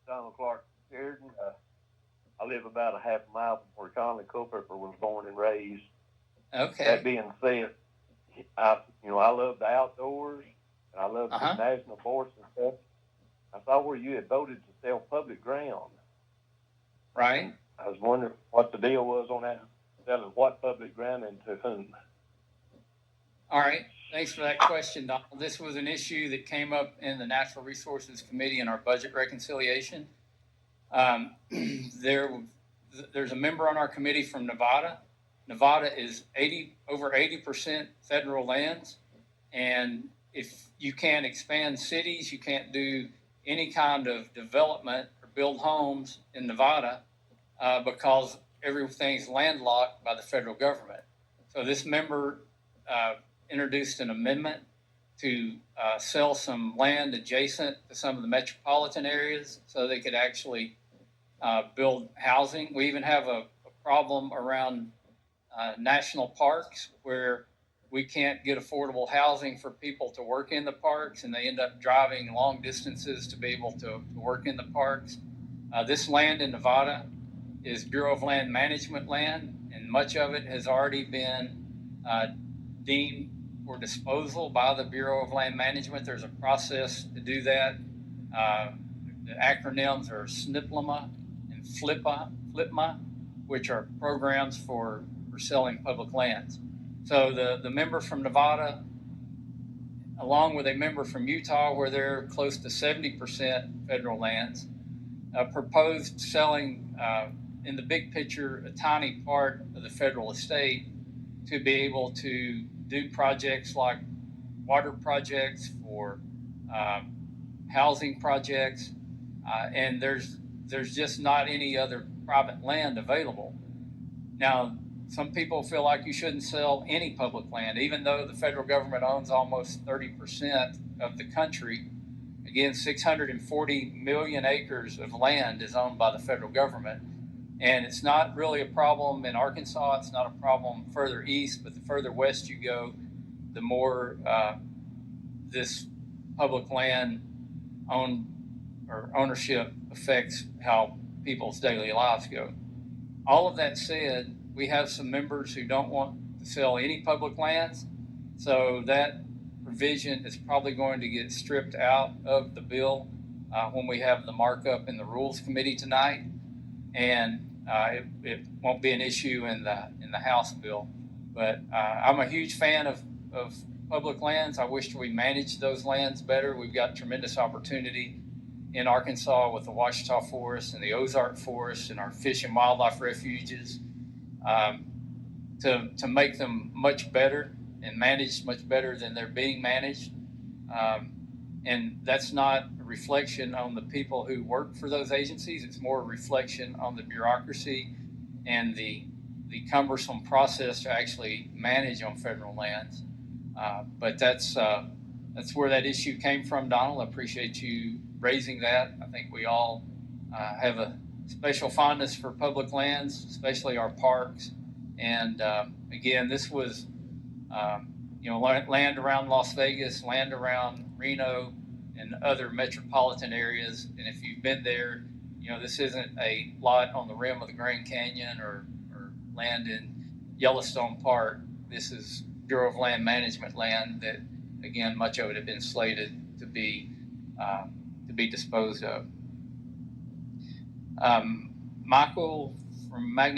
Donald Clark Sheridan. I live about a half a mile from where Conley Culpepper was born and raised. Okay. That being said, I love the outdoors, and I love the national forests and stuff. I saw where you had voted to sell public ground. Right. I was wondering what the deal was on that, selling what public ground and to whom. All right. Thanks for that question, Donald. This was an issue that came up in the Natural Resources Committee in our budget reconciliation. There's a member on our committee from Nevada. Nevada is over 80% federal lands, and if you can't expand cities, you can't do any kind of development or build homes in Nevada because everything's landlocked by the federal government. So this member introduced an amendment to sell some land adjacent to some of the metropolitan areas so they could actually build housing. We even have a problem around national parks where we can't get affordable housing for people to work in the parks, and they end up driving long distances to be able to work in the parks. This land in Nevada is Bureau of Land Management land, and much of it has already been deemed for disposal by the Bureau of Land Management. There's a process to do that. The acronyms are SNPLMA and FLIPMA, which are programs for selling public lands. So the member from Nevada, along with a member from Utah, where they're close to 70% federal lands, proposed selling, in the big picture, a tiny part of the federal estate to be able to do projects like water projects for housing projects, and there's just not any other private land available. Now, some people feel like you shouldn't sell any public land, even though the federal government owns almost 30% of the country. Again, 640 million acres of land is owned by the federal government. And it's not really a problem in Arkansas. It's not a problem further east, but the further west you go, the more this public land ownership affects how people's daily lives go. All of that said, we have some members who don't want to sell any public lands, so that provision is probably going to get stripped out of the bill when we have the markup in the Rules Committee tonight, and it won't be an issue in the House bill. But I'm a huge fan of public lands. I wish we managed those lands better. We've got tremendous opportunity in Arkansas with the Ouachita Forest and the Ozark Forest and our fish and wildlife refuges to make them much better and managed much better than they're being managed. And that's not a reflection on the people who work for those agencies. It's more a reflection on the bureaucracy and the cumbersome process to actually manage on federal lands. But that's where that issue came from, Donald. I appreciate you raising that. I think we all have a special fondness for public lands, especially our parks. And again, this was land around Las Vegas, land around Reno, and other metropolitan areas. And if you've been there, this isn't a lot on the rim of the Grand Canyon or land in Yellowstone Park. This is Bureau of Land Management land that, again, much of it had been slated to be disposed of. Michael from Magnet